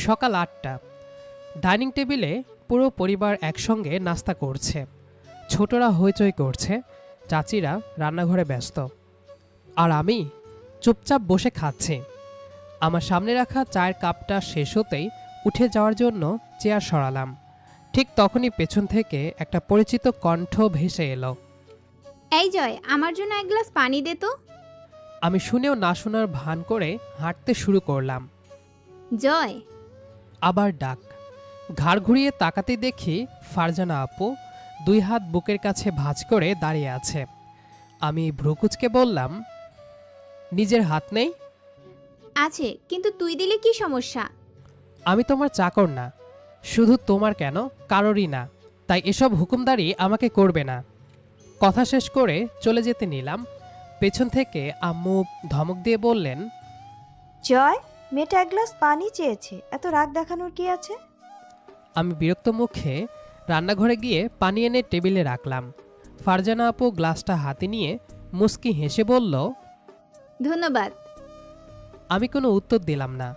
সকাল ৮টা। ডাইনিং টেবিলে পুরো পরিবার একসঙ্গে নাস্তা করছে। ছোটরা হইচই করছে, চাচিরা রান্নাঘরে ব্যস্ত, আর আমি চুপচাপ বসে খাচ্ছি। আমার সামনে রাখা চায়ের কাপটা শেষ হতেই উঠে যাওয়ার জন্য চেয়ার সরালাম। ঠিক তখনই পেছন থেকে একটা পরিচিত কণ্ঠ ভেসে এলো। এই জয়, আমার জন্য এক গ্লাস পানি দে তো। আমি শুনেও না শোনার ভান করে হাঁটতে শুরু করলাম। জয়। আবার ডাক। ঘাড় ঘুরিয়ে তাকাতে দেখি ফারজানা আপু 2 হাত বুকের কাছে ভাঁজ করে দাঁড়িয়ে আছে। আমি ভ্রুকুচকে বললাম, নিজের হাত নেই? আছে, কিন্তু তুই দিলে কি সমস্যা? আমি তোমার চাকর না। শুধু তোমার কেন, কারোরই না। তাই এসব হুকুমদারি আমাকে করবে না। কথা শেষ করে চলে যেতে নিলাম, পেছন থেকে আম্মু ধমক দিয়ে বললেন, জয়, মেয়েটা এক গ্লাস পানি চেয়েছে, এত রাগ দেখানোর কি আছে? আমি বিরক্ত মুখে রান্নাঘরে গিয়ে পানি এনে টেবিলে রাখলাম। ফারজানা আপু গ্লাসটা হাতে নিয়ে মুস্কি হেসে বলল, ধন্যবাদ। আমি কোনো উত্তর দিলাম না।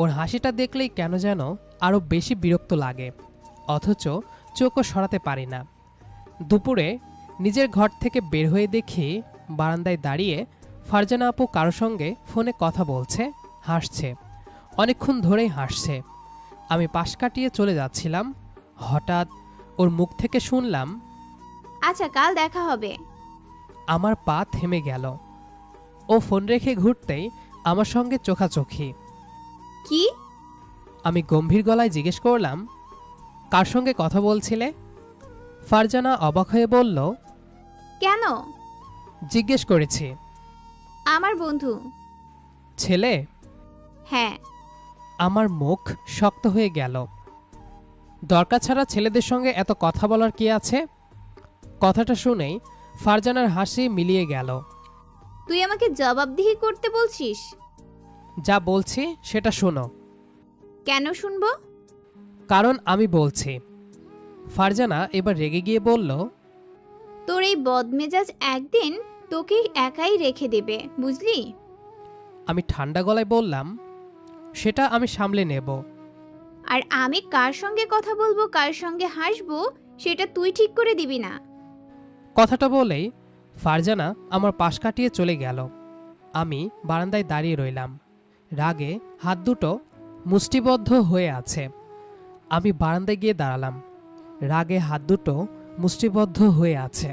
ওর হাসিটা দেখলেই কেন যেন আরও বেশি বিরক্ত লাগে, অথচ চোখও সরাতে পারি না। দুপুরে নিজের ঘর থেকে বের হয়ে দেখি বারান্দায় দাঁড়িয়ে ফারজানা আপু কারো সঙ্গে ফোনে কথা বলছে, হাসছে, অনেকক্ষণ ধরেই হাসছে। আমি পাশ কাটিয়ে চলে যাচ্ছিলাম, হঠাৎ ওর মুখ থেকে শুনলাম, আচ্ছা, কাল দেখা হবে। আমার পা থেমে গেল। ও ফোন রেখে ঘুরতেই আমার সঙ্গে চোখাচোখি। কি? আমি গম্ভীর গলায় জিজ্ঞেস করলাম, কার সঙ্গে কথা বলছিলে? ফারজানা অবাক হয়ে বলল, কেন? জিজ্ঞেস করেছি। আমার বন্ধু। ছেলে? হ্যাঁ। আমার মুখ শক্ত হয়ে গেল। দরকার ছাড়া ছেলেদের সঙ্গে এত কথা বলার কি আছে? কথাটা শুনেই ফারজানার হাসি মিলিয়ে গেল। তুই আমাকে জবাবদিহি করতে বলছিস? যা বলছি সেটা শোনো। কেন শুনবো? কারণ আমি বলছি। ফারজানা এবার রেগে গিয়ে বলল, তোর এই বদমেজাজ একদিন তোকে একাই রেখে দেবে, বুঝলি? আমি ঠান্ডা গলায় বললাম, সেটা আমি সামলে নেব। আর আমি কার সঙ্গে কথা বলবো, কার সঙ্গে হাসবো, সেটা তুই ঠিক করে দিবি না। কথাটা বলেই ফারজানা আমার পাশ কাটিয়ে চলে গেল। আমি বারান্দায় দাঁড়িয়ে রইলাম। রাগে হাত দুটো মুষ্টিবদ্ধ হয়ে আছে। আমি বারান্দায় গিয়ে দাঁড়ালাম। রাগে হাত দুটো মুষ্টিবদ্ধ হয়ে আছে।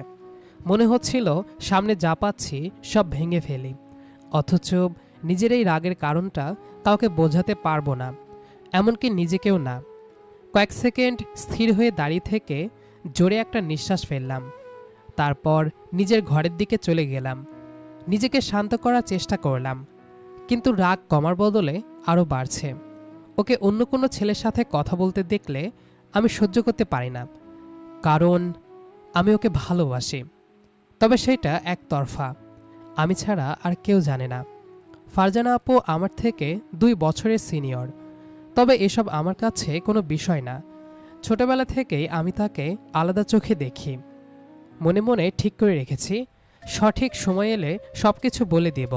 মনে হচ্ছিল সামনে যা পাচ্ছি সব ভেঙে ফেলি, অথচ নিজের এই রাগের কারণটা কাউকে বোঝাতে পারবো না, এমনকি নিজেকেও না। কয়েক সেকেন্ড স্থির হয়ে দাঁড়িয়ে থেকে জোরে একটা নিঃশ্বাস ফেললাম। তারপর নিজের ঘরের দিকে চলে গেলাম। নিজেকে শান্ত করার চেষ্টা করলাম, কিন্তু রাগ কমার বদলে আরও বাড়ছে। ওকে অন্য কোনো ছেলের সাথে কথা বলতে দেখলে আমি সহ্য করতে পারি না, কারণ আমি ওকে ভালোবাসি। তবে সেটা একতরফা, আমি ছাড়া আর কেউ জানে না। ফারজানা আপু আমার থেকে 2 বছরের সিনিয়র, তবে এসব আমার কাছে কোনো বিষয় না। ছোটবেলা থেকেই আমি তাকে আলাদা চোখে দেখি। মনে মনে ঠিক করে রেখেছি, সঠিক সময় এলে সব কিছু বলে দেব,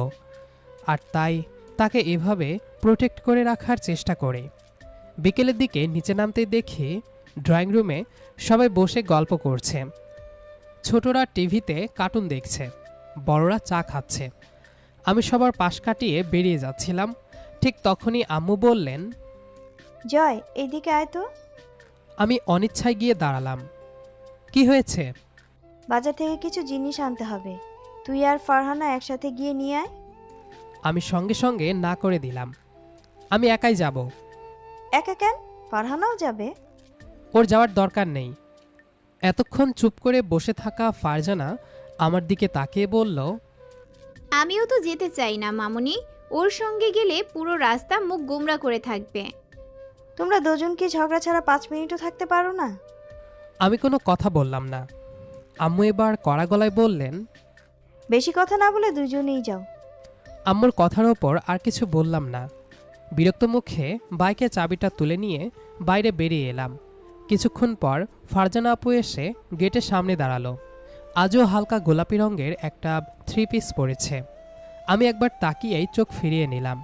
আর তাই তাকে এভাবে প্রোটেক্ট করে রাখার চেষ্টা করি। বিকেলের দিকে নিচে নামতেই দেখি ড্রয়িং রুমে সবাই বসে গল্প করছে। ছোটরা টিভিতে কার্টুন দেখছে, বড়রা চা খাচ্ছে। আমি সবার পাশ কাটিয়ে বেরিয়ে যাচ্ছিলাম, ঠিক তখনই আম্মু বললেন, জয়, এইদিকে আয় তো। আমি অনিচ্ছায় গিয়ে দাঁড়ালাম। কি হয়েছে? বাজার থেকে কিছু জিনিস আনতে হবে, তুই আর ফারহানা একসাথে গিয়ে নিয়ে আয়। আমি সঙ্গে সঙ্গে না করে দিলাম। আমি একাই যাব। একা কেন? ফারহানাও যাবে। ওর যাওয়ার দরকার নেই। এতক্ষণ চুপ করে বসে থাকা ফারজানা আমার দিকে তাকিয়ে বলল, আমিও তো যেতে চাই না মামুনি। ওর সঙ্গে গেলে পুরো রাস্তা মুখ গোমরা করে থাকবে। তোমরা দুজন কি ঝগড়া ছাড়া 5 মিনিটও থাকতে পারো না? আমি কোনো কথা বললাম না। আম্মু এবার কড়া গলায় বললেন, বেশি কথা না বলে দুজনেই যাও। আম্মুর কথার ওপর আর কিছু বললাম না। বিরক্ত মুখে বাইকে চাবিটা তুলে নিয়ে বাইরে বেরিয়ে এলাম। কিছুক্ষণ পর ফারজানা আপু এসে গেটের সামনে দাঁড়ালো। আজও হালকা গোলাপি রঙের একটা 3 পিস পরেছে। আমি একবার তাকিয়েই চোখ ফিরিয়ে নিলাম।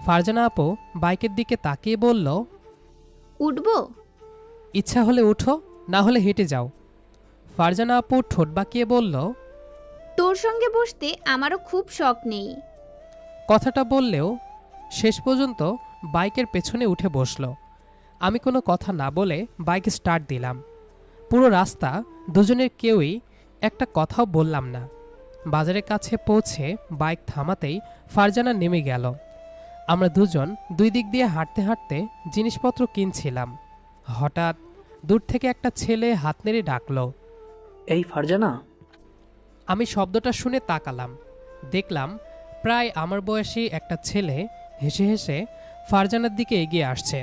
ফারজানা আপু বাইকের দিকে তাকিয়ে বলল, উঠবো? ইচ্ছা হলে উঠো, না হলে হেঁটে যাও। ফারজানা আপু ঠোঁট বাঁকিয়ে বলল, তোর সঙ্গে বসতে আমারও খুব শখ নেই। কথাটা বললেও শেষ পর্যন্ত বাইকের পেছনে উঠে বসল। আমি কোনো কথা না বলে বাইক স্টার্ট দিলাম। পুরো রাস্তা দুজনের কেউই একটা কথাও বললাম না। বাজারের কাছে পৌঁছে বাইক থামাতেই ফারজানা নেমে গেল। আমরা দুজন দুই দিক দিয়ে হাঁটতে হাঁটতে জিনিসপত্র কিনছিলাম। হঠাৎ দূর থেকে একটা ছেলে হাত নেড়ে ডাকল। এই ফারজানা। আমি শব্দটা শুনে তাকালাম। দেখলাম প্রায় আমার বয়সী একটা ছেলে হেসে হেসে ফারজানার দিকে এগিয়ে আসছে।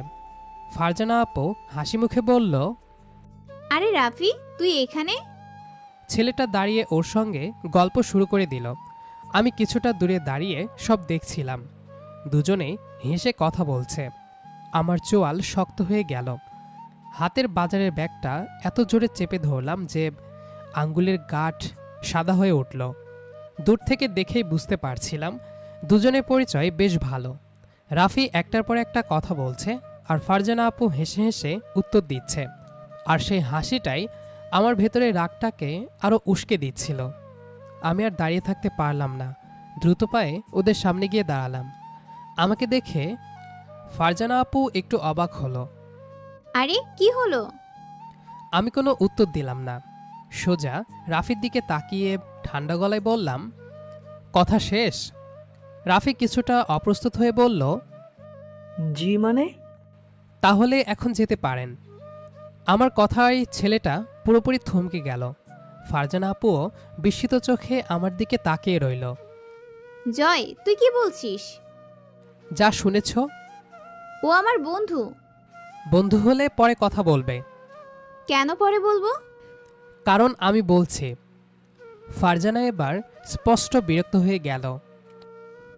ফারজানা আপু হাসি মুখে বলল, আরে রাফি, তুই এখানে? ছেলেটা দাঁড়িয়ে ওর সঙ্গে গল্প শুরু করে দিল। আমি কিছুটা দূরে দাঁড়িয়ে সব দেখছিলাম। দুজনেই হেসে কথা বলছে। আমার চোয়াল শক্ত হয়ে গেল। হাতের বাজারের ব্যাগটা এত জোরে চেপে ধরলাম যে আঙ্গুলের গাঁট সাদা হয়ে উঠল। দূর থেকে দেখেই বুঝতে পারছিলাম দুজনের পরিচয় বেশ ভালো। রাফি একটার পর একটা কথা বলছে আর ফারজানা আপু হেসে হেসে উত্তর দিচ্ছে। আর সেই হাসিটাই আমার ভেতরে রাগটাকে আরও উস্কে দিচ্ছিল। আমি আর দাঁড়িয়ে থাকতে পারলাম না। দ্রুত পায়ে ওদের সামনে গিয়ে দাঁড়ালাম। আমাকে দেখে ফারজানা আপু একটু অবাক হলো। আরে কি হলো? আমি কোনো উত্তর দিলাম না। সোজা রাফির দিকে তাকিয়ে ঠান্ডা গলায় বললাম, কথা শেষ? রাফি কিছুটা অপ্রস্তুত হয়ে বলল, জি মানে? তাহলে এখন যেতে পারেন। আমার কথায় ছেলেটা পুরোপুরি থমকে গেল। ফারজানা আপুও বিস্মিত চোখে আমার দিকে তাকিয়ে রইল। জয়, তুই কি বলছিস? যা শুনেছ। ও আমার বন্ধু। বন্ধু হলে পরে কথা বলবে। কেন পরে বলবো? কারণ আমি বলছি। ফারজানা এবার স্পষ্ট বিরক্ত হয়ে গেল।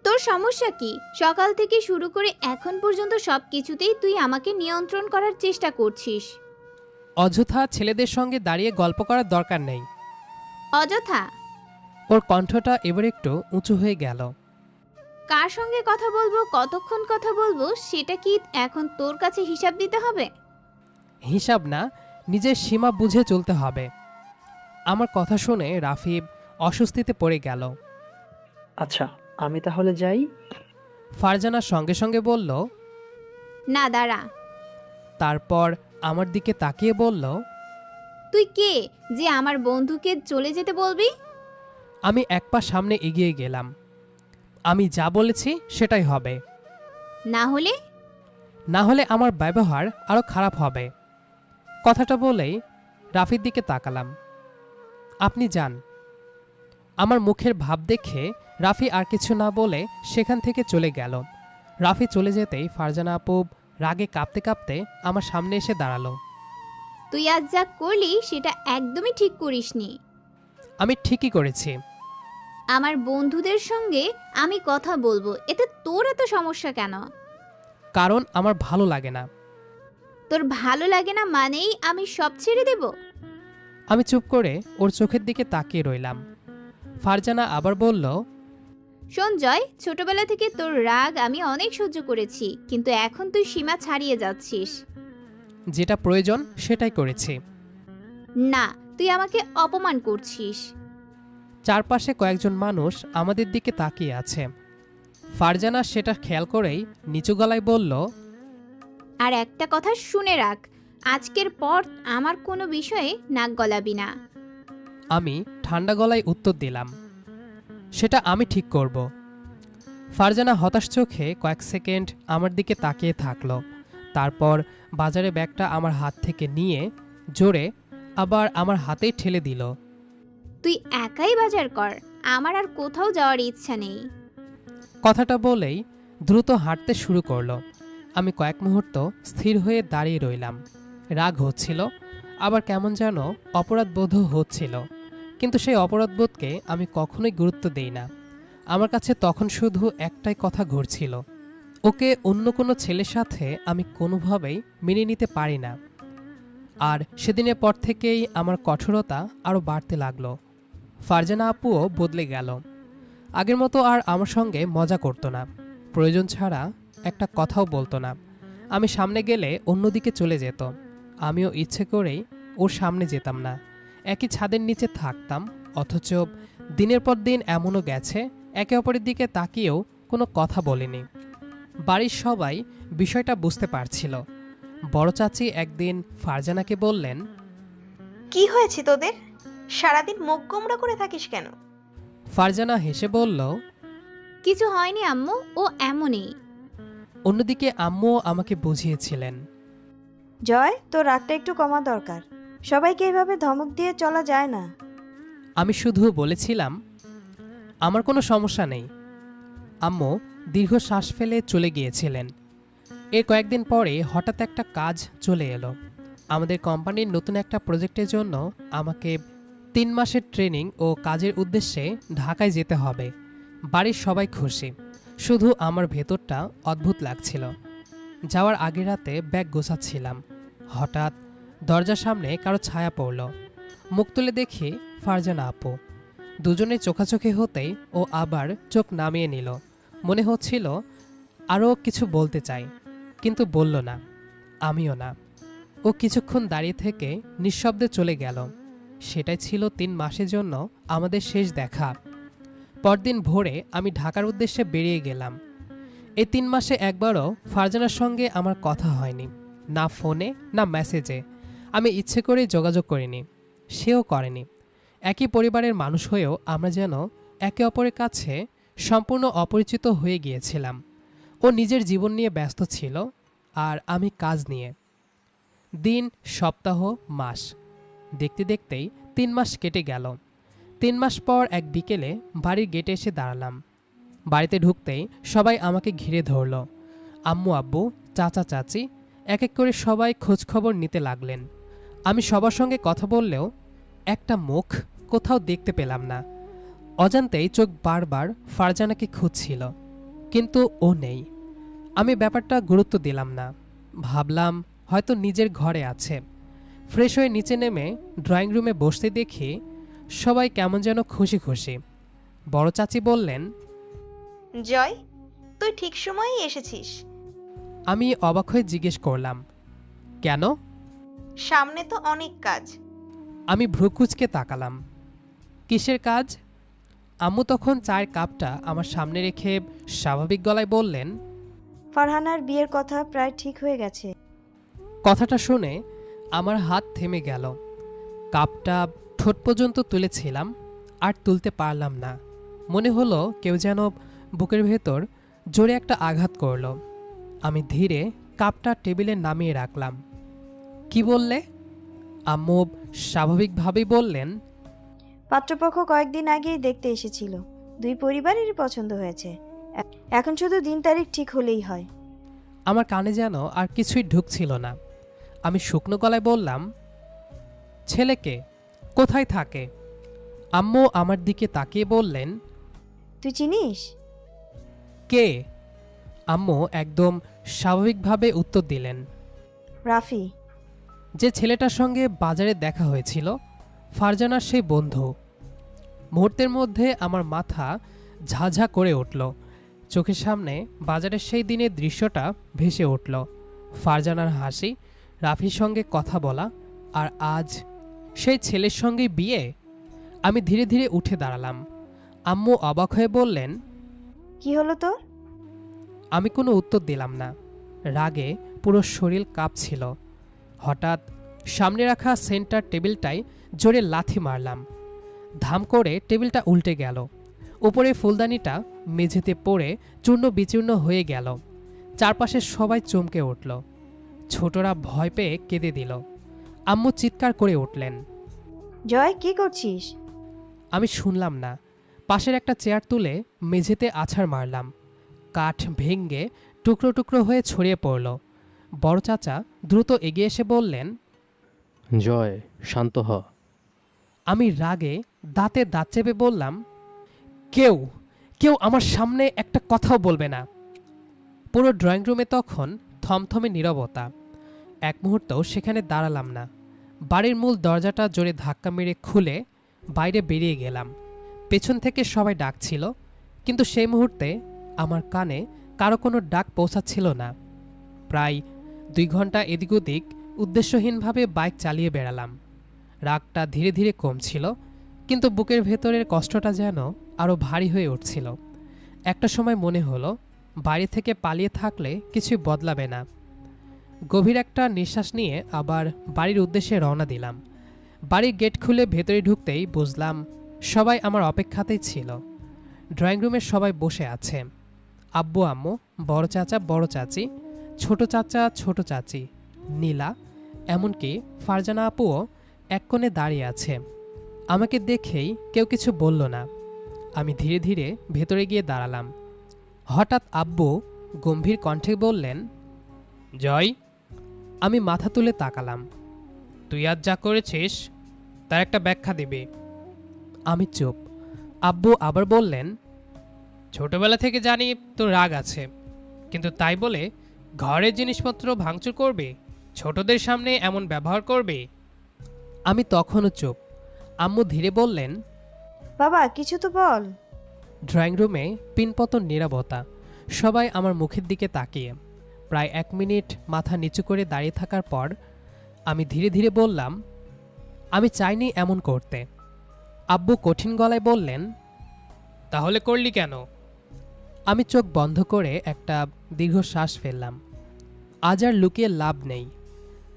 তোর সমস্যা কি? সকাল থেকে শুরু করে এখন পর্যন্ত সব কিছুতেই তুই আমাকে নিয়ন্ত্রণ করার চেষ্টা করছিস। অযথা ছেলেদের সঙ্গে দাঁড়িয়ে গল্প করার দরকার নেই। অযথা? ওর কণ্ঠটা এবার একটু উঁচু হয়ে গেল। কার সঙ্গে কথা বলবো, কতক্ষণ কথা বলবো, সেটা কি এখন তোর কাছে হিসাব দিতে হবে? হিসাব না, নিজের সীমা বুঝে চলতে হবে। আমার কথা শুনে রাফি অস্বস্তিতে পড়ে গেল। আচ্ছা, আমি তাহলে যাই। ফারজানা সঙ্গে সঙ্গে বলল। না, দাঁড়া। তারপর আমার দিকে তাকিয়ে বলল, তুই কে যে আমার বন্ধুকে চলে যেতে বলবি? আমি এক পা সামনে এগিয়ে গেলাম। আমি যা বলেছি সেটাই হবে। না হলে? না হলে আমার ব্যবহার আরও খারাপ হবে। কথাটা বলেই রাফির দিকে তাকালাম। আপনি যান। আমার মুখের ভাব দেখে রাফি আর কিছু না বলে সেখান থেকে চলে গেল। রাফি চলে যেতেই ফারজানা আপু রাগে কাঁপতে কাঁপতে আমার সামনে এসে দাঁড়ালো। তুই আজ যা করলি সেটা একদমই ঠিক করিসনি। আমি ঠিকই করেছি। আমার বন্ধুদের সঙ্গে আমি কথা বলবো, এতে তোর এত সমস্যা কেন? কারণ আমার ভালো লাগে না। তোর ভালো লাগে না মানেই আমি সব ছেড়ে দেব? আমি চুপ করে ওর চোখের দিকে তাকিয়ে রইলাম। ফারজানা আবার বলল, শোন জয়, ছোটবেলা থেকে তোর রাগ আমি অনেক সহ্য করেছি, কিন্তু এখন তুই সীমা ছাড়িয়ে যাচ্ছিস। যেটা প্রয়োজন সেটাই করেছি। না, তুই আমাকে অপমান করছিস। চারপাশে কয়েকজন মানুষ আমাদের দিকে তাকিয়ে আছে। ফারজানা সেটা খেয়াল করেই নিচু গলায় বলল, আর একটা কথা শুনে রাখ, আজকের পর আমার কোনো বিষয়ে নাক গলাবি না। আমি ঠান্ডা গলায় উত্তর দিলাম, সেটা আমি ঠিক করব। ফারজানা হতাশ চোখে কয়েক সেকেন্ড আমার দিকে তাকিয়ে থাকলো। তারপর বাজারে ব্যাগটা আমার হাত থেকে নিয়ে জোরে আবার আমার হাতেই ঠেলে দিল। তুই একাই বাজার কর, আমার আর কোথাও যাওয়ার ইচ্ছা নেই। কথাটা বলেই দ্রুত হাঁটতে শুরু করলো। আমি কয়েক মুহূর্ত স্থির হয়ে দাঁড়িয়ে রইলাম। রাগ হচ্ছিল, আবার কেমন যেন অপরাধবোধও হচ্ছিল, কিন্তু সেই অপরাধবোধকে আমি কখনোই গুরুত্ব দেই না। আমার কাছে তখন শুধু একটাই কথা ঘুরছিল, ওকে অন্য কোনো ছেলের সাথে আমি কোনোভাবেই মেনে নিতে পারি না। আর সেদিনের পর থেকেই আমার কঠোরতা আরও বাড়তে লাগলো। ফারজানা আপুও বদলে গেল। আগের মতো আর আমার সঙ্গে মজা করতো না। প্রয়োজন ছাড়া একটা কথাও বলতো না। আমি সামনে গেলে অন্যদিকে চলে যেত। আমিও ইচ্ছে করেই ওর সামনে যেতাম না। একই ছাদের নিচে থাকতাম, অথচ দিনের পর দিন এমনও গেছে একে অপরের দিকে তাকিয়েও কোনো কথা বলিনি। বাড়ির সবাই বিষয়টা বুঝতে পারছিল। বড় চাচি একদিন ফারজানাকে বললেন, কি হয়েছে তোদের? সারাদিন মুখ গোমড়া করে থাকিস কেন? ফারজানা হেসে বলল, কিছু হয়নি আম্মু, ও এমনই। অন্যদিকে আম্মুও আমাকে বুঝিয়েছিলেন। জয়, তোর রাগটা একটু কমা দরকার। সবাইকে এইভাবে ধমক দিয়ে চলা যায় না। আমি শুধু বলেছিলাম, আমার কোনো সমস্যা নেই। আম্মু দীর্ঘ শ্বাস ফেলে চলে গিয়েছিলেন। এর কয়েকদিন পরে হঠাৎ একটা কাজ চলে এলো। আমাদের কোম্পানির নতুন একটা প্রজেক্টের জন্য আমাকে 3 মাসের ট্রেনিং ও কাজের উদ্দেশ্যে ঢাকায় যেতে হবে। বাড়ির সবাই খুশি, শুধু আমার ভেতরটা অদ্ভুত লাগছিল। যাওয়ার আগের রাতে ব্যাগ গোছাচ্ছিলাম, হঠাৎ দরজার সামনে কারো ছায়া পড়ল। মুখ তুলে দেখি ফারজানা আপু। দুজনে চোখাচোখি হতেই ও আবার চোখ নামিয়ে নিল। মনে হচ্ছিল আরও কিছু বলতে চাই, কিন্তু বলল না, আমিও না। ও কিছুক্ষণ দাঁড়িয়ে থেকে নিঃশব্দে চলে গেল। সেটাই ছিল 3 মাসের জন্য আমাদের শেষ দেখা। পরদিন ভোরে আমি ঢাকার উদ্দেশ্যে বেরিয়ে গেলাম। এই 3 মাসে একবারও ফারজানার সঙ্গে আমার কথা হয়নি, না ফোনে না মেসেজে। আমি ইচ্ছে করে যোগাযোগ করিনি, সেও করেনি। একই পরিবারের মানুষ হয়েও আমরা যেন একে অপরের কাছে সম্পূর্ণ অপরিচিত হয়ে গিয়েছিলাম। ও নিজের জীবন নিয়ে ব্যস্ত ছিল, আর আমি কাজ নিয়ে। দিন, সপ্তাহ, মাস দেখতে দেখতেই 3 মাস কেটে গেল। 3 মাস পর এক বিকেলে বাড়ির গেটে এসে দাঁড়ালাম। বাড়িতে ঢুকতেই সবাই আমাকে ঘিরে ধরল। আম্মু আব্বু, চাচা চাচি এক এক করে সবাই খোঁজখবর নিতে লাগলেন। আমি সবার সঙ্গে কথা বললেও একটা মুখ কোথাও দেখতে পেলাম না। অজান্তেই চোখ বারবার ফারজানাকে খুঁজছিল, কিন্তু ও নেই। আমি ব্যাপারটা গুরুত্ব দিলাম না, ভাবলাম হয়তো নিজের ঘরে আছে। ফ্রেশ হয়ে নিচে নেমে ড্রয়িং রুমে বসতে দেখি সবাই কেমন যেন খুশি খুশি। বড় চাচি বললেন, জয়, তুই ঠিক সময়েই এসেছিস। আমি অবাক হয়ে জিজ্ঞেস করলাম, কেন? সামনে তো অনেক কাজ। আমি ভ্রুকুচকে তাকালাম। কিসের কাজ? আম্মু তখন চায়ের কাপটা আমার সামনে রেখে স্বাভাবিক গলায় বললেন, ফারহানার বিয়ের কথা প্রায় ঠিক হয়ে গেছে। কথাটা শুনে আমার হাত থেমে গেল। কাপটা ঠোঁট পর্যন্ত তুলেছিলাম, আর তুলতে পারলাম না। মনে হলো কেউ যেন বুকের ভেতর জোরে একটা আঘাত করল। আমি ধীরে কাপটা টেবিলে নামিয়ে রাখলাম। কি বললে? আম্মু স্বাভাবিকভাবেই বললেন, পাত্রপক্ষ কয়েকদিন আগেই দেখতে এসেছিল। 2 পরিবারেরই পছন্দ হয়েছে। এখন শুধু দিন তারিখ ঠিক হলেই হয়। আমার কানে যেন আর কিছুই ঢুকছিল না। আমি শুকনো গলায় বললাম, ছেলেকে কোথায় থাকে? আম্মু আমার দিকে তাকিয়ে বললেন, তুই চিনিস? কে? আম্মু একদম স্বাভাবিকভাবে উত্তর দিলেন, রাফি। যে ছেলেটার সঙ্গে বাজারে দেখা হয়েছিল, ফারজানার সেই বন্ধু। মুহূর্তের মধ্যে আমার মাথা ঝাঝা করে উঠল। চোখের সামনে বাজারের সেই দিনের দৃশ্যটা ভেসে উঠল। ফারজানার হাসি, রাফির সঙ্গে কথা বলা, আর আজ সেই ছেলের সঙ্গে বিয়ে। আমি ধীরে ধীরে উঠে দাঁড়ালাম। আম্মু অবাক হয়ে বললেন, কি হলো তোর? আমি কোনো উত্তর দিলাম না। রাগে পুরো শরীর কাঁপছিল। হঠাৎ সামনে রাখা সেন্টার টেবিলটায় জোরে লাথি মারলাম। ধাম করে টেবিলটা উল্টে গেল। উপরে ফুলদানিটা মেঝেতে পড়ে চূর্ণ বিচূর্ণ হয়ে গেল। চারপাশে সবাই চমকে উঠল। ছোটরা ভয় পেয়ে কেঁদে দিল। আম্মু চিৎকার করে উঠলেন। জয়, কি করছিস? আমি শুনলাম না। পাশের একটা চেয়ার তুলে মেঝেতে আছাড় মারলাম। কাঠ ভেঙে টুকরো টুকরো হয়ে ছড়িয়ে পড়ল। বড় চাচা দ্রুত এগিয়ে এসে বললেন, জয়, শান্ত হ। আমি রাগে দাঁতে দাঁত চেপে বললাম, কেউ কেউ আমার সামনে একটা কথাও বলবে না। পুরো ড্রয়িং রুমে তখন থমথমে নীরবতা। এক মুহূর্তও সেখানে দাঁড়ালাম না। বাড়ির মূল দরজাটা জোরে ধাক্কা মেরে খুলে বাইরে বেরিয়ে গেলাম। পেছন থেকে সবাই ডাকছিল, কিন্তু সেই মুহূর্তে আমার কানে কারো কোনো ডাক পৌঁছাচ্ছিল না। প্রায় 2 ঘন্টা এদিক ওদিক উদ্দেশ্যহীনভাবে বাইক চালিয়ে বেড়ালাম। রাগটা ধীরে ধীরে কমছিল, কিন্তু বুকের ভেতরের কষ্টটা যেন আরও ভারী হয়ে উঠছিল। একটা সময় মনে হলো বাড়ি থেকে পালিয়ে থাকলে কিছুই বদলাবে না। গভীর একটা নিঃশ্বাস নিয়ে আবার বাড়ির উদ্দেশ্যে রওনা দিলাম। বাড়ির গেট খুলে ভেতরে ঢুকতেই বুঝলাম সবাই আমার অপেক্ষাতেই ছিল। ড্রয়িং রুমে সবাই বসে আছে। আব্বু আম্মু, বড় চাচা বড় চাচি, ছোট চাচা ছোট চাচি, নীলা, এমনকি ফারজানা আপুও এক কোণে দাঁড়িয়ে আছে। আমাকে দেখেই কেউ কিছু বলল না। আমি ধীরে ধীরে ভেতরে গিয়ে দাঁড়ালাম। হঠাৎ আব্বু গম্ভীর কণ্ঠে বললেন, জয়। আমি মাথা তুলে তাকালাম। তুই আজ যা করেছিস তার একটা ব্যাখ্যা দিবি। আমি চুপ। আব্বু আবার বললেন, ছোটবেলা থেকে জানি তোর রাগ আছে, কিন্তু তাই বলে ঘরের জিনিসপত্র ভাঙচুর করবি, ছোটদের সামনে এমন ব্যবহার করবি? আমি তখনও চুপ। আম্মু ধীরে বললেন, বাবা কিছু তো বল। ড্রয়িং রুমে পিনপতন নীরবতা, সবাই আমার মুখের দিকে তাকিয়ে। প্রায় 1 মিনিট মাথা নিচু করে দাঁড়িয়ে থাকার পর আমি ধীরে ধীরে বললাম, আমি চাইনি এমন করতে। আব্বু কঠিন গলায় বললেন, তাহলে করলি কেন? আমি চোখ বন্ধ করে একটা দীর্ঘশ্বাস ফেললাম। আজ আর লুকিয়ে লাভ নেই।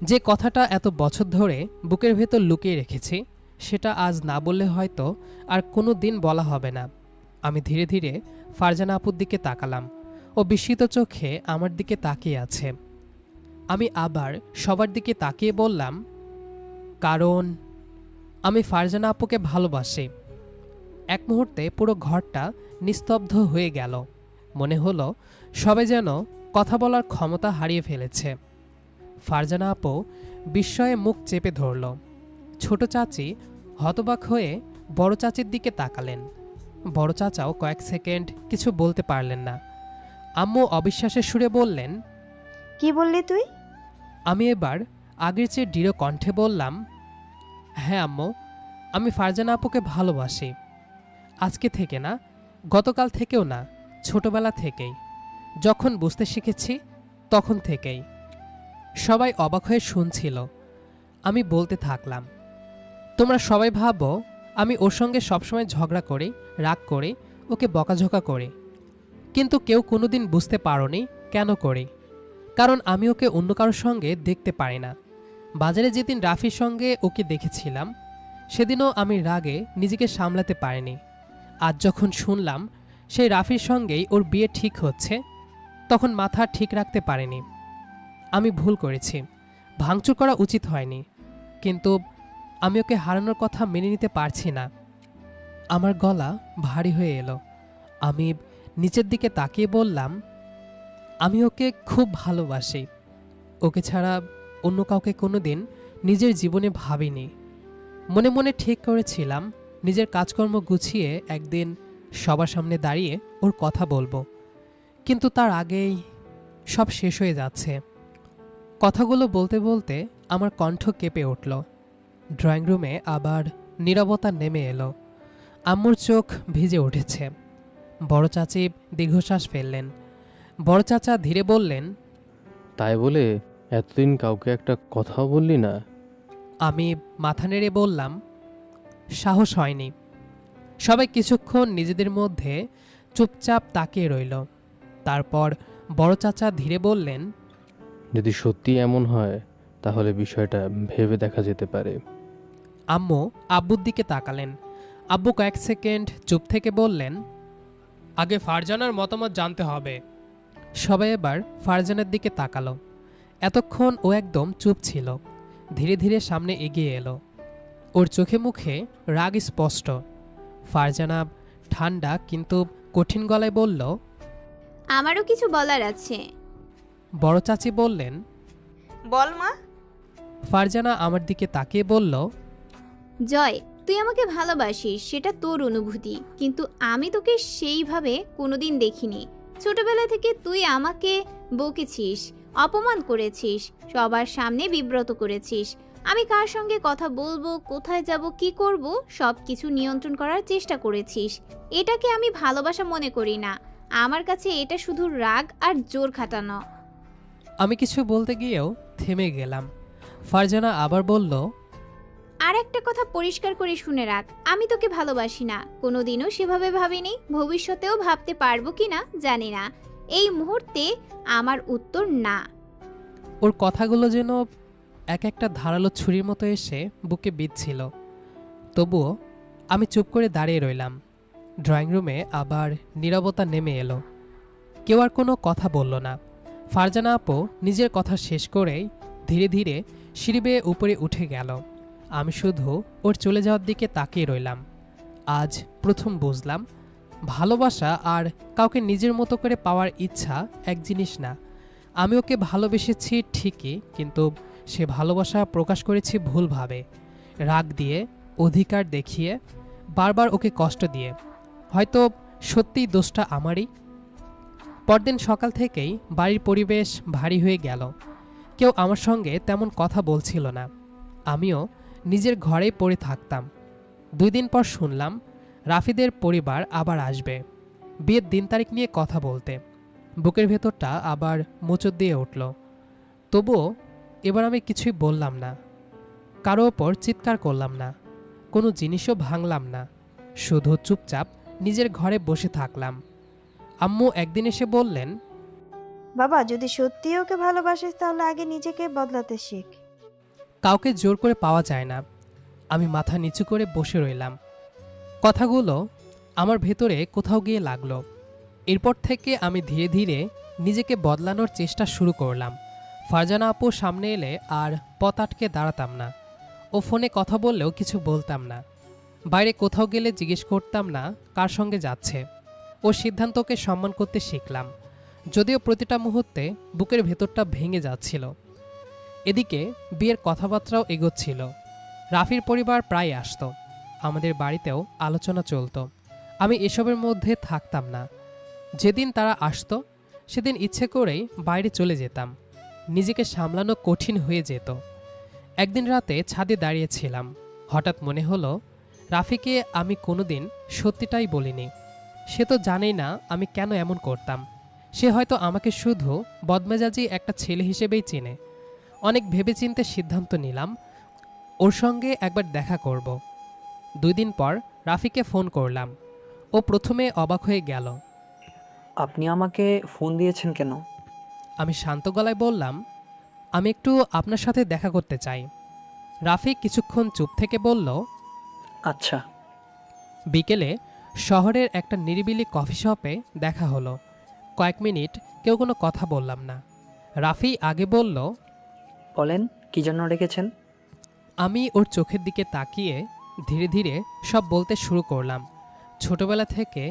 যে কথাটা এত বছর ধরে বুকের ভেতর লুকিয়ে রেখেছি, সেটা আজ না বললে হয়তো আর কোনো দিন বলা হবে না। আমি ধীরে ধীরে ফারজানা আপুর দিকে তাকালাম। ও বিস্মিত চোখে আমার দিকে তাকিয়ে আছে। আমি আবার সবার দিকে তাকিয়ে বললাম, কারণ আমি ফারজানা আপুকে ভালোবাসি। এক মুহূর্তে পুরো ঘরটা নিস্তব্ধ হয়ে গেল। মনে হলো সবাই যেন কথা বলার ক্ষমতা হারিয়ে ফেলেছে। ফারজানা আপু বিস্ময়ে মুখ চেপে ধরল। ছোট চাচি হতবাক হয়ে বড় চাচির দিকে তাকালেন। বড় চাচাও কয়েক সেকেন্ড কিছু বলতে পারলেন না। আম্মু অবিশ্বাসের সুরে বললেন, কি বললি তুই? আমি এবার আগের চেয়ে দৃঢ় কণ্ঠে বললাম, হ্যাঁ আম্মু, আমি ফারজানা আপুকে ভালোবাসি। আজকে থেকে না, গতকাল থেকেও না, ছোটবেলা থেকেই। যখন বুঝতে শিখেছি তখন থেকেই। সবাই অবাক হয়ে শুনছিল। আমি বলতে থাকলাম, তোমরা সবাই ভাবো আমি ওর সঙ্গে সবসময় ঝগড়া করি, রাগ করি, ওকে বকাঝকা করি, কিন্তু কেউ কোনোদিন বুঝতে পারোনি কেন করি। কারণ আমি ওকে অন্য কারোর সঙ্গে দেখতে পারি না। বাজারে যেদিন রাফির সঙ্গে ওকে দেখেছিলাম, সেদিনও আমি রাগে নিজেকে সামলাতে পারিনি। আজ যখন শুনলাম সেই রাফির সঙ্গেই ওর বিয়ে ঠিক হচ্ছে, তখন মাথা ঠিক রাখতে পারিনি। আমি ভুল করেছি, ভাঙচুর করা উচিত হয়নি, কিন্তু আমি ওকে হারানোর কথা মেনে নিতে পারছি না। আমার গলা ভারী হয়ে এলো। আমি নিচের দিকে তাকিয়ে বললাম, আমি ওকে খুব ভালোবাসি। ওকে ছাড়া অন্য কাউকে কোনোদিন নিজের জীবনে ভাবিনি। মনে মনে ঠিক করেছিলাম নিজের কাজকর্ম গুছিয়ে একদিন সবার সামনে দাঁড়িয়ে ওর কথা বলবো, কিন্তু তার আগেই সব শেষ হয়ে যাচ্ছে। কথাগুলো বলতে বলতে আমার কণ্ঠ কেঁপে উঠল। ড্রয়িং রুমে আবার নীরবতা নেমে এলো। আম্মুর চোখ ভিজে উঠেছে। বড় চাচি দীর্ঘশ্বাস ফেললেন। বড় চাচা ধীরে বললেন, তাই বলে এতদিন কাউকে একটা কথাও বললি না? আমি মাথা নেড়ে বললাম, সাহস হয়নি। সবাই কিছুক্ষণ নিজেদের মধ্যে চুপচাপ তাকিয়ে রইল। তারপর বড় চাচা ধীরে বললেন, যদি সত্যি এমন হয় তাহলে বিষয়টা ভেবে দেখা যেতে পারে। আম্মু আব্বুর দিকে তাকালেন। আব্বু কয়েক সেকেন্ড চুপ থেকে বললেন, আগে ফারজানার মতামত জানতে হবে। সবাই এবার ফারজানার দিকে তাকালো। এতক্ষণ ও একদম চুপ ছিল। ধীরে ধীরে সামনে এগিয়ে এলো। ওর চোখে মুখে রাগ স্পষ্ট। ফারজানা ঠান্ডা কিন্তু কঠিন গলায় বলল, আমারও কিছু বলার আছে। বড় চাচি বললেন, বল মা। ফারজানা আমার দিকে তাকিয়ে বলল, জয়, তুই আমাকে ভালোবাসিস, সেটা তোর অনুভূতি, কিন্তু আমি তোকে সেইভাবে কোনোদিন দেখিনি। ছোটবেলা থেকে তুই আমাকে বকেছিস, অপমান করেছিস, সবার সামনে বিব্রত করেছিস। আমি কার সঙ্গে কথা বলবো, কোথায় যাব, কি করব, সব কিছু নিয়ন্ত্রণ করার চেষ্টা করেছিস। এটাকে আমি ভালোবাসা মনে করি না। আমার কাছে এটা শুধু রাগ আর জোর খাটানো। আমি কিছু বলতে গিয়েও থেমে গেলাম। ফারজানা আবার বলল, আর একটা কথা পরিষ্কার করে শুনে রাখ, আমি তোকে ভালোবাসি না, কোনোদিনও সেভাবে ভাবিনি, ভবিষ্যতেও ভাবতে পারবো কিনা জানি না। এই মুহূর্তে আমার উত্তর না। ওর কথাগুলো যেন এক একটা ধারালো ছুরির মতো এসে বুকে বিঁধছিল। তবুও আমি চুপ করে দাঁড়িয়ে রইলাম। ড্রয়িং রুমে আবার নীরবতা নেমে এলো। কেউ আর কোনো কথা বলল না। ফারজানা আপু নিজের কথা শেষ করেই ধীরে ধীরে সিঁড়ি বেয়ে উপরে উঠে গেল। আমি শুধু ওর চলে যাওয়ার দিকে তাকিয়ে রইলাম। আজ প্রথম বুঝলাম, ভালোবাসা আর কাউকে নিজের মতো করে পাওয়ার ইচ্ছা এক জিনিস না। আমি ওকে ভালোবেসেছি ঠিকই, কিন্তু সে ভালোবাসা প্রকাশ করেছি ভুলভাবে, রাগ দিয়ে, অধিকার দেখিয়ে, বারবার ওকে কষ্ট দিয়ে। হয়তো সত্যিই দোষটা আমারই। পরদিন সকাল থেকেই বাড়ির পরিবেশ ভারী হয়ে গেল। কেউ আমার সঙ্গে তেমন কথা বলছিল না। আমিও নিজের ঘরেই পড়ে থাকতাম। 2 দিন পর শুনলাম রাফিদের পরিবার আবার আসবে, বিয়ের দিন তারিখ নিয়ে কথা বলতে। বুকের ভেতরটা আবার মোচড় দিয়ে উঠল। তবুও এবার আমি কিছুই বললাম না, কারো ওপর চিৎকার করলাম না, কোনো জিনিসও ভাঙলাম না। শুধু চুপচাপ নিজের ঘরে বসে থাকলাম। আম্মু একদিন এসে বললেন, বাবা, যদি সত্যি ওকে ভালোবাসিস তাহলে আগে নিজেকে বদলাতে শেখ। কাউকে জোর করে পাওয়া যায় না। আমি মাথা নিচু করে বসে রইলাম। কথাগুলো আমার ভেতরে কোথাও গিয়ে লাগলো। এরপর থেকে আমি ধীরে ধীরে নিজেকে বদলানোর চেষ্টা শুরু করলাম। ফারজানা আপু সামনে এলে আর পথ আটকে দাঁড়াতাম না। ও ফোনে কথা বললেও কিছু বলতাম না। বাইরে কোথাও গেলে জিজ্ঞেস করতাম না কার সঙ্গে যাচ্ছে। ওর সিদ্ধান্তকে সম্মান করতে শিখলাম, যদিও প্রতিটা মুহূর্তে বুকের ভেতরটা ভেঙে যাচ্ছিল। এদিকে বিয়ের কথাবার্তাও এগোচ্ছিল। রাফির পরিবার প্রায় আসতো। আমাদের বাড়িতেও আলোচনা চলতো। আমি এসবের মধ্যে থাকতাম না। যেদিন তারা আসতো সেদিন ইচ্ছে করেই বাইরে চলে যেতাম। নিজেকে সামলানো কঠিন হয়ে যেত। একদিন রাতে ছাদে দাঁড়িয়েছিলাম। হঠাৎ মনে হলো, রাফিকে আমি কোনোদিন সত্যিটাই বলিনি। সে তো জানেই না আমি কেন এমন করতাম। সে হয়তো আমাকে শুধু বদমেজাজি একটা ছেলে হিসেবেই চেনে। অনেক ভেবেচিন্তে সিদ্ধান্ত নিলাম ওর সঙ্গে একবার দেখা করব। 2 দিন পর রাফিকে ফোন করলাম। ও প্রথমে অবাক হয়ে গেল। আপনি আমাকে ফোন দিয়েছেন কেন? আমি শান্ত গলায় বললাম, আমি একটু আপনার সাথে দেখা করতে চাই। রাফি কিছুক্ষণ চুপ থেকে বলল, আচ্ছা। বিকেলে শহরের একটা নিরিবিলি কফি শপে দেখা হলো। কয়েক মিনিট কেউ কোনো কথা বললাম না। রাফি আগে বলল, বলেন, কি জন্য ডেকেছেন? আমি ওর চোখের দিকে তাকিয়ে ধীরে ধীরে সব বলতে শুরু করলাম। ছোটবেলা থেকে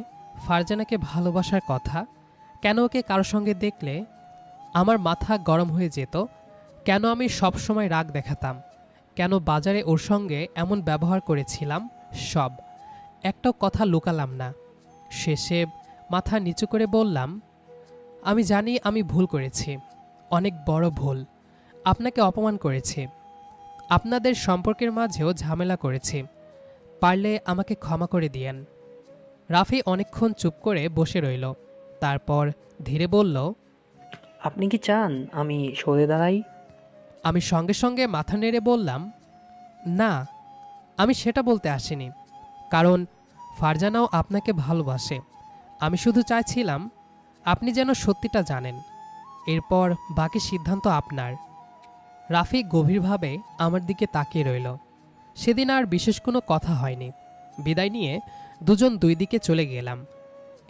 ফারজানাকে ভালোবাসার কথা, কেন ওকে কারো সঙ্গে দেখলে আমার মাথা গরম হয়ে যেত, কেন আমি সব সময় রাগ দেখাতাম, কেন বাজারে ওর সঙ্গে এমন ব্যবহার করেছিলাম, সব। একটাও কথা লুকালাম না। শেষে মাথা নিচু করে বললাম, আমি জানি আমি ভুল করেছি, অনেক বড় ভুল। আপনাকে অপমান করেছি, আপনাদের সম্পর্কের মাঝেও ঝামেলা করেছি। পারলে আমাকে ক্ষমা করে দিয়েন। রাফি অনেকক্ষণ চুপ করে বসে রইল। তারপর ধীরে বলল, আপনি কি চান আমি সরে দাঁড়াই? আমি সঙ্গে সঙ্গে মাথা নেড়ে বললাম, না, আমি সেটা বলতে আসিনি। কারণ ফারজানাও আপনাকে ভালোবাসে। আমি শুধু চাইছিলাম আপনি যেন সত্যিটা জানেন। এরপর বাকি সিদ্ধান্ত আপনার। রাফি গভীরভাবে আমার দিকে তাকিয়ে রইল। সেদিন আর বিশেষ কোনো কথা হয়নি। বিদায় নিয়ে দুজন 2 দিকে চলে গেলাম।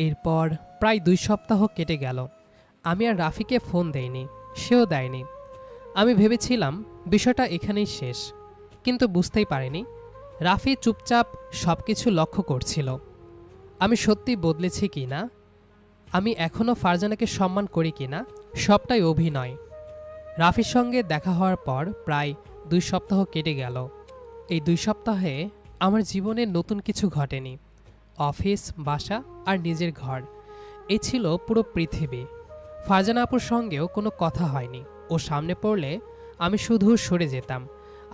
এরপর প্রায় 2 সপ্তাহ কেটে গেল। আমি আর রাফিকে ফোন দেইনি, সেও দেয়নি। আমি ভেবেছিলাম বিষয়টা এখানেই শেষ, কিন্তু বুঝতেই পারিনি রাফি চুপচাপ সব কিছু লক্ষ্য করছিল। আমি সত্যি বদলেছি কি না, আমি এখনও ফারজানাকে সম্মান করি কি না, সবটাই অভিনয়। রাফির সঙ্গে দেখা হওয়ার পর প্রায় 2 সপ্তাহ কেটে গেল। এই 2 সপ্তাহে আমার জীবনে নতুন কিছু ঘটেনি। অফিস, বাসা আর নিজের ঘর, এই ছিল পুরো পৃথিবী। ফারজানা আপুর সঙ্গেও কোনো কথা হয়নি। ও সামনে পড়লে আমি শুধু সরে যেতাম।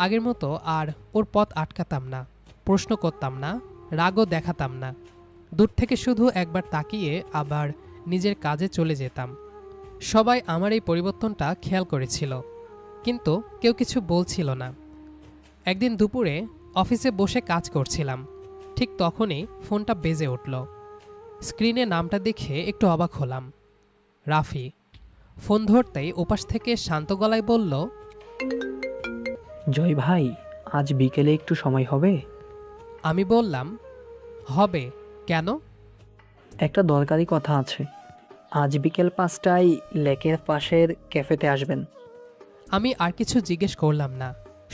আগের মতো আর ওর পথ আটকাতাম না, প্রশ্ন করতাম না, রাগও দেখাতাম না। দূর থেকে শুধু একবার তাকিয়ে আবার নিজের কাজে চলে যেতাম। সবাই আমার এই পরিবর্তনটা খেয়াল করেছিল, কিন্তু কেউ কিছু বলছিল না। একদিন দুপুরে অফিসে বসে কাজ করছিলাম, ঠিক তখনই ফোনটা বেজে উঠল। স্ক্রিনে নামটা দেখে একটু অবাক হলাম, রাফি। ফোন ধরতেই ওপাশ থেকে শান্ত গলায় বলল, জয় ভাই, আজ বিকেলে একটু সময় হবে? আমি বললাম, হবে, কেন? একটা দরকারি কথা আছে। আজ বিকেল 5টায় লেকের পাশের ক্যাফেতে আসবেন। আমি আর কিছু জিজ্ঞেস করলাম না,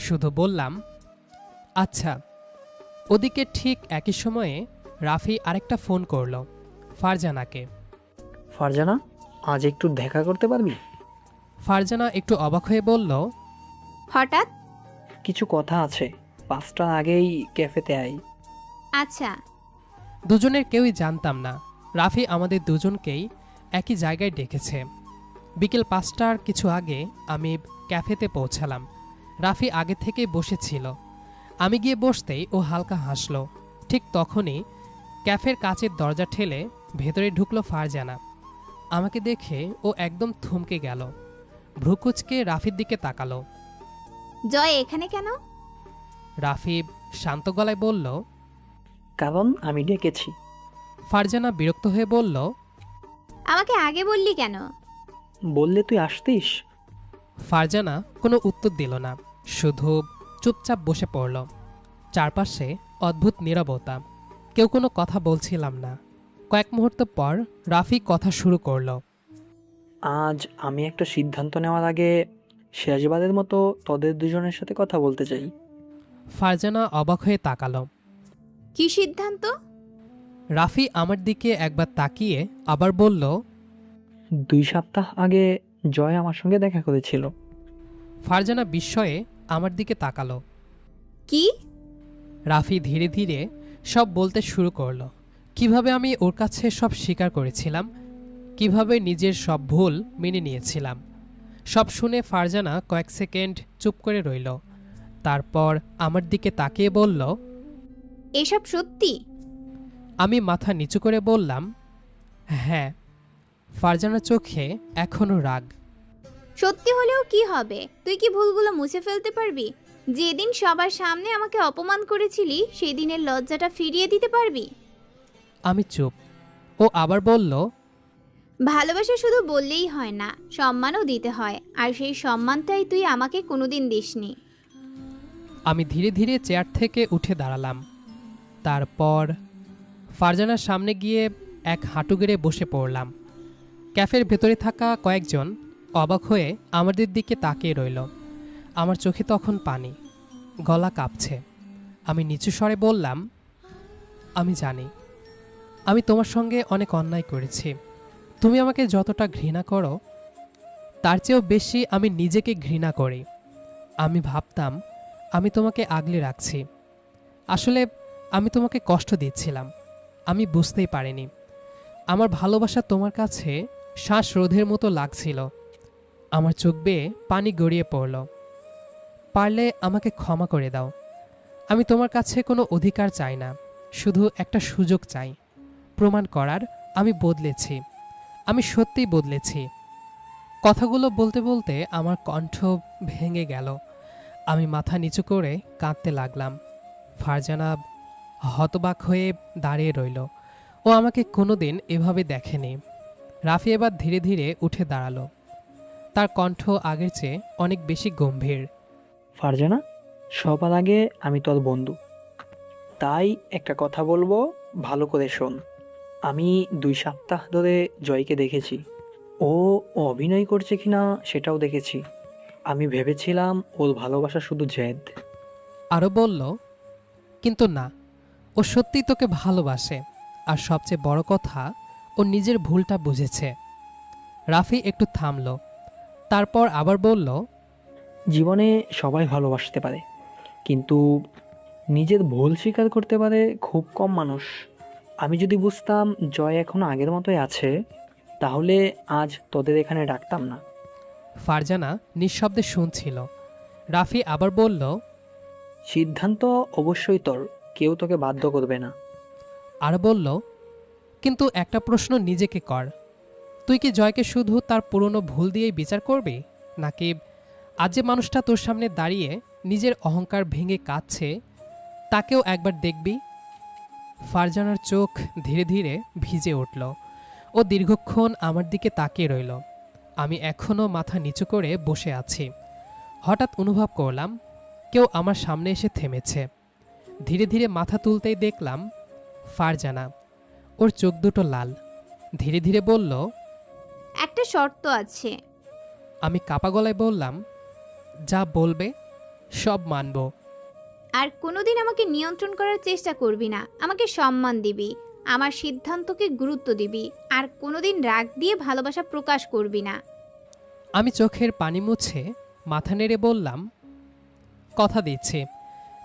শুধু বললাম, আচ্ছা। ওদিকে ঠিক একই সময়ে রাফি আরেকটা ফোন করল, ফারজানাকে। ফারজানা, আজ একটু দেখা করতে পারবি? ফারজানা একটু অবাক হয়ে বলল, হঠাৎ? কিছু কথা আছে, 5টার আগেই ক্যাফেতে আয়। আচ্ছা। দুজনের কেউই জানতাম না রাফি আমাদের দুজনকেই একই জায়গায় ডেকেছে। বিকেল 5টার কিছু আগে আমি ক্যাফেতে পৌঁছালাম। রাফি আগে থেকেই বসেছিল। আমি গিয়ে বসতেই ও হালকা হাসলো। ঠিক তখনই ক্যাফের কাচের দরজা ঠেলে ভেতরে ঢুকলো ফারজানা। আমাকে দেখে ও একদম থমকে গেল, ভ্রুকুচকে রাফির দিকে তাকালো। জয় এখানে কেন? রাফি শান্ত গলায় বলল। কারণ আমি ডেকেছি। ফারজানা বিরক্ত হয়ে বলল, আমাকে আগে বললি কেন? বললে তুই আসতিস। ফারজানা কোনো উত্তর দিল না, শুধু চুপচাপ বসে পড়ল। চারপাশে অদ্ভুত নীরবতা, কেউ কোনো কথা বলছিলাম না। কয়েক মুহূর্ত পর রাফি কথা শুরু করল। আজ আমি একটা সিদ্ধান্ত নেওয়ার আগে শেষবারের মতো তোদের দুজনের সাথে কথা বলতে চাই। ফারজানা অবাক হয়ে তাকালো। কি সিদ্ধান্ত? রাফি আমার দিকে একবার তাকিয়ে আবার বলল, 2 সপ্তাহ আগে জয় আমার সঙ্গে দেখা করেছিল। ফারজানা বিস্ময়ে আমার দিকে তাকালো। কি? রাফি ধীরে ধীরে সব বলতে শুরু করলো। কিভাবে আমি ওর কাছে সব স্বীকার করেছিলাম, কিভাবে নিজের সব ভুল মেনে নিয়েছিলাম। সব শুনে ফারজানা কয়েক সেকেন্ড চুপ করে রইল, তারপর আমার দিকে তাকিয়ে বলল, এসব সত্যি? আমি মাথা নিচু করে বললাম, হ্যাঁ। ফারজানার চোখে এখনো রাগ। সত্যি হলেও কি হবে? তুই কি ভুলগুলো মুছে ফেলতে পারবি? যেদিন সবার সামনে আমাকে অপমান করেছিলি সেই দিনের লজ্জাটা ফিরিয়ে দিতে পারবি? আমি চুপ। ও আবার বলল, ভালোবাসা শুধু বললেই হয় না, সম্মানও দিতে হয়, আর সেই সম্মানটাই তুই আমাকে কোনোদিন দিসনি। আমি ধীরে ধীরে চেয়ার থেকে উঠে দাঁড়ালাম। তারপর ফারজানার সামনে গিয়ে এক হাঁটু গেড়ে বসে পড়লাম। ক্যাফের ভেতরে থাকা কয়েকজন অবাক হয়ে আমাদের দিকে তাকিয়ে রইল। আমার চোখে তখন পানি, গলা কাঁপছে। আমি নিচু স্বরে বললাম, আমি জানি আমি তোমার সঙ্গে অনেক অন্যায় করেছি। তুমি আমাকে যতটা ঘৃণা করো তার চেয়েও বেশি আমি নিজেকে ঘৃণা করি। আমি ভাবতাম আমি তোমাকে আগলে রাখছি, আসলে আমি তোমাকে কষ্ট দিচ্ছিলাম। আমি বুঝতেই পারিনি আমার ভালোবাসা তোমার কাছে শ্বাসরোধের মতো লাগছিল। আমার চোখ বেয়ে পানি গড়িয়ে পড়ল। পারলে আমাকে ক্ষমা করে দাও। আমি তোমার কাছে কোনো অধিকার চাই না, শুধু একটা সুযোগ চাই প্রমাণ করার আমি বদলেছি, আমি সত্যিই বদলেছি। কথাগুলো বলতে বলতে আমার কণ্ঠ ভেঙে গেল। আমি মাথা নিচু করে কাঁদতে লাগলাম। ফারজানা হতবাক হয়ে দাঁড়িয়ে রইল। ও আমাকে কোনোদিন এভাবে দেখেনি। রাফি এবার ধীরে ধীরে উঠে দাঁড়ালো। তার কণ্ঠ আগের চেয়ে অনেক বেশি গম্ভীর। ফারজানা, সবার আগে আমি তোর বন্ধু, তাই একটা কথা বলবো, ভালো করে শোন। আমি 2 সপ্তাহ ধরে জয়কে দেখেছি। ও অভিনয় করছে কিনা সেটাও দেখেছি। আমি ভেবেছিলাম ওর ভালোবাসা শুধু জেদ। আরও বলল, কিন্তু না, ও সত্যিই তোকে ভালোবাসে, আর সবচেয়ে বড় কথা ও নিজের ভুলটা বুঝেছে। রাফি একটু থামল, তারপর আবার বলল, জীবনে সবাই ভালোবাসতে পারে, কিন্তু নিজের ভুল স্বীকার করতে পারে খুব কম মানুষ। আমি যদি বুঝতাম জয় এখনো আগের মতোই আছে, তাহলে আজ তোদের এখানে ডাকতাম না। ফারজানা নিঃশব্দে শুনছিল। রাফি আবার বলল, সিদ্ধান্ত অবশ্যই তোর, কেউ তোকে বাধ্য করবে না। আর বলল, কিন্তু একটা প্রশ্ন নিজেকে কর, তুই কি জয়কে শুধু তার পুরনো ভুল দিয়েই বিচার করবি, নাকি আজ যে মানুষটা তোর সামনে দাঁড়িয়ে নিজের অহংকার ভেঙে কাঁদছে তাকেও একবার দেখবি? ফারজানার চোখ ধীরে ধীরে ভিজে উঠল। ও দীর্ঘক্ষণ আমার দিকে তাকিয়ে রইল। আমি এখনও মাথা নিচু করে বসে আছি। হঠাৎ অনুভব করলাম কেউ আমার সামনে এসে থেমেছে। ধীরে ধীরে মাথা তুলতেই দেখলাম ফারজানা। ওর চোখ দুটো লাল। ধীরে ধীরে বলল, একটা শর্ত আছে। আমি কাপা গলায় বললাম, যা বলবে সব মানব। আর কোনোদিন আমাকে নিয়ন্ত্রণ করার চেষ্টা করবি না। আমাকে সম্মান দিবি, আমার সিদ্ধান্তকে গুরুত্ব দিবি, আর কোনোদিন রাগ দিয়ে ভালোবাসা প্রকাশ করবি না। আমি চোখের পানি মুছে মাথা নেড়ে বললাম, কথা দিচ্ছি,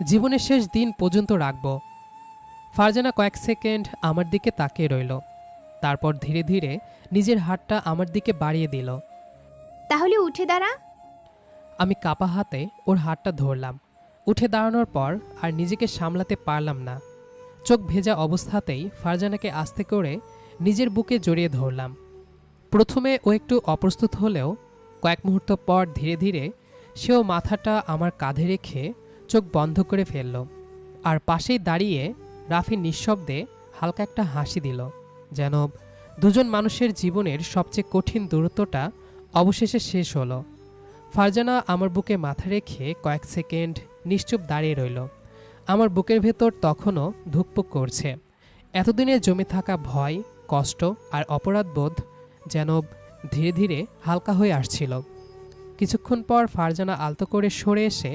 জীবনের শেষ দিন পর্যন্ত রাখব। ফারজানা কয়েক সেকেন্ড আমার দিকে তাকিয়ে রইল। তারপর ধীরে ধীরে নিজের হাতটা আমার দিকে বাড়িয়ে দিল। তাহলে উঠে দাঁড়া। আমি কাপা হাতে ওর হাতটা ধরলাম। উঠে দাঁড়ানোর পর আর নিজেকে সামলাতে পারলাম না। চোখ ভেজা অবস্থাতেই ফারজানাকে আস্তে করে নিজের বুকে জড়িয়ে ধরলাম। প্রথমে ও একটু অপ্রস্তুত হলেও কয়েক মুহূর্ত পর ধীরে ধীরে সেও মাথাটা আমার কাঁধে রেখে চোখ বন্ধ করে ফেলল। আর পাশেই দাঁড়িয়ে রাফি নিঃশব্দে হালকা একটা হাসি দিল, যেন দুজন মানুষের জীবনের সবচেয়ে কঠিন দূরত্বটা অবশেষে শেষ হলো। ফারজানা আমার বুকে মাথা রেখে কয়েক সেকেন্ড নিশ্চুপ দাঁড়িয়ে রইল। আমার বুকের ভেতর তখনও ধুকপুক করছে। এতদিনে জমে থাকা ভয়, কষ্ট আর অপরাধবোধ যেন ধীরে ধীরে হালকা হয়ে আসছিল। কিছুক্ষণ পর ফারজানা আলতো করে সরে এসে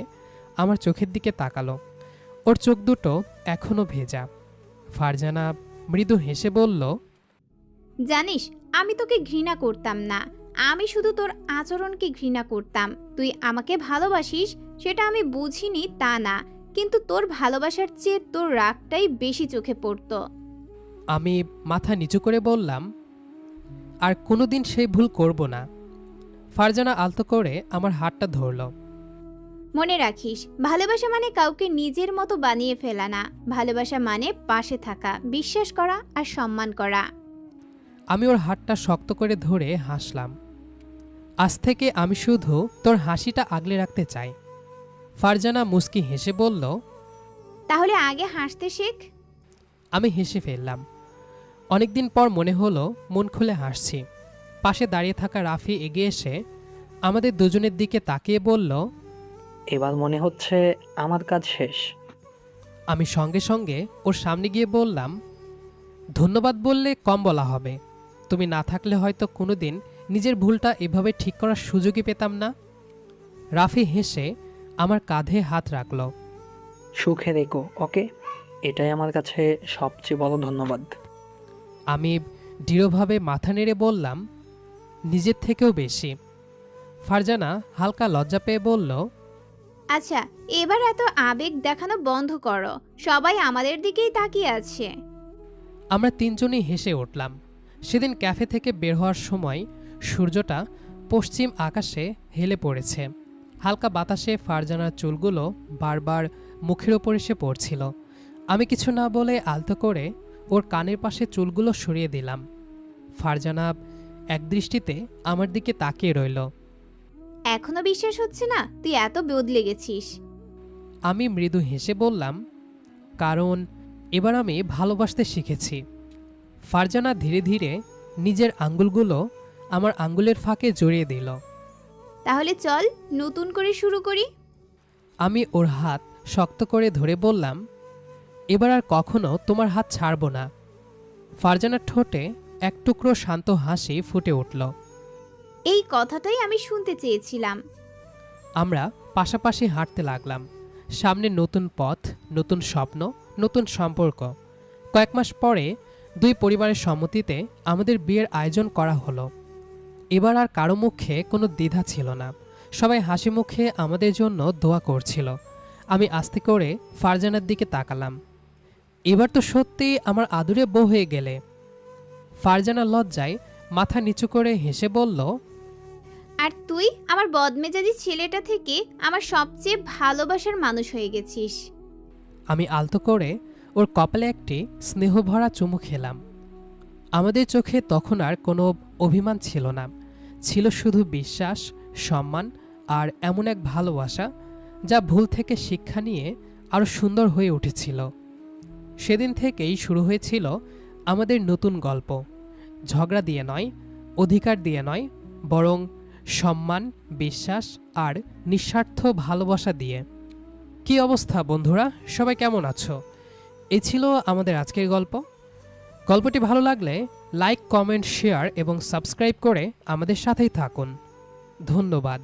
আমার চোখের দিকে তাকালো। ওর চোখ দুটো এখনও ভেজা। ফারজানা মৃদু হেসে বলল, জানিস, আমি তোকে ঘৃণা করতাম না, আমি শুধু তোর আচরণকে ঘৃণা করতাম। তুই আমাকে ভালোবাসিস সেটা আমি বুঝিনি তা না, কিন্তু তোর ভালোবাসার চেয়ে তোর রাগটাই বেশি চোখে পড়তো। আমি মাথা নিচু করে বললাম, আর কোনোদিন সেই ভুল করব না। ফারজানা আলতো করে আমার হাতটা ধরল। মনে রাখিস, ভালোবাসা মানে কাউকে নিজের মতো বানিয়ে ফেলা না। ভালোবাসা মানে পাশে থাকা, বিশ্বাস করা আর সম্মান করা। আমি ওর হাতটা শক্ত করে ধরে হাসলাম। আজ থেকে আমি শুধু তোর হাসিটা আগলে রাখতে চাই। ফারজানা মুস্কি হেসে বলল, তাহলে আগে হাসতে শেখ। আমি হেসে ফেললাম। অনেকদিন পর মনে হলো মন খুলে হাসছি। পাশে দাঁড়িয়ে থাকা রাফি এগিয়ে এসে আমাদের দুজনের দিকে তাকিয়ে বলল, এবার মনে হচ্ছে আমার কাজ শেষ। আমি সঙ্গে সঙ্গে ওর সামনে গিয়ে বললাম, ধন্যবাদ বললে কম বলা হবে। তুমি না থাকলে হয়তো কোনোদিন নিজের ভুলটা এভাবে ঠিক করার সুযোগই পেতাম না। রাফি হেসে আমার কাঁধে হাত রাখল। সুখে রেখো, ওকে? এটাই আমার কাছে সবচেয়ে বড় ধন্যবাদ। আমি দৃঢ়ভাবে মাথা নেড়ে বললাম, নিজের থেকেও বেশি। ফারজানা হালকা লজ্জা পেয়ে বলল, আচ্ছা, এবার এত আবেগ দেখানো বন্ধ করো। সবাই আমাদের দিকেই তাকিয়ে আছে। আমরা তিনজনই হেসে উঠলাম। সেদিন ক্যাফে থেকে বের হওয়ার সময় সূর্যটা পশ্চিম আকাশে হেলে পড়েছে। হালকা বাতাসে ফারজানার চুলগুলো বারবার মুখের ওপর এসে পড়ছিল। আমি কিছু না বলে আলতো করে ওর কানের পাশে চুলগুলো সরিয়ে দিলাম। ফারজানা একদৃষ্টিতে আমার দিকে তাকিয়ে রইল। এখনো বিশ্বাস হচ্ছে না তুই এত বদলে গেছিস? আমি মৃদু হেসে বললাম, কারণ এবার আমি ভালোবাসতে শিখেছি। ফারজানা ধীরে ধীরে নিজের আঙ্গুলগুলো আমার আঙ্গুলের ফাঁকে জড়িয়ে দিল। তাহলে চল নতুন করে শুরু করি। আমি ওর হাত শক্ত করে ধরে বললাম, এবার আর কখনো তোমার হাত ছাড়ব না। ফারজানার ঠোঁটে এক টুকরো শান্ত হাসি ফুটে উঠল। এই কথাটাই আমি শুনতে চেয়েছিলাম। আমরা পাশাপাশি হাঁটতে লাগলাম। সামনে নতুন পথ, নতুন স্বপ্ন, নতুন সম্পর্ক। কয়েক মাস পরে দুই পরিবারের সম্মতিতে আমাদের বিয়ের আয়োজন করা হলো। এবার আর কারো মুখে কোনো দ্বিধা ছিল না। সবাই হাসি মুখে আমাদের জন্য দোয়া করছিল। আমি আস্তে করে ফারজানার দিকে তাকালাম। এবার তো সত্যি আমার আদুরে বউ হয়ে গেলে। ফারজানা লজ্জায় মাথা নিচু করে হেসে বলল, আর তুই আমার বদমেজাজি ছেলেটা থেকে আমার সবচেয়ে ভালোবাসার মানুষ হয়ে গেছিস। আমি আলতো করে ওর কপালে একটি স্নেহভরা চুমু খেলাম। আমাদের চোখে তখন আর কোনো অভিমান ছিল না, ছিল শুধু বিশ্বাস, সম্মান আর এমন এক ভালোবাসা যা ভুল থেকে শিক্ষা নিয়ে আরও সুন্দর হয়ে উঠেছিল। সেদিন থেকেই শুরু হয়েছিল আমাদের নতুন গল্প। ঝগড়া দিয়ে নয়, অধিকার দিয়ে নয়, বরং সম্মান, বিশ্বাস আর নিঃস্বার্থ ভালোবাসা দিয়ে। কি অবস্থা বন্ধুরা, সবাই কেমন আছো? এই ছিল আমাদের আজকের গল্প। গল্পটি ভালো লাগলে লাইক, কমেন্ট, শেয়ার এবং সাবস্ক্রাইব করে আমাদের সাথেই থাকুন। ধন্যবাদ।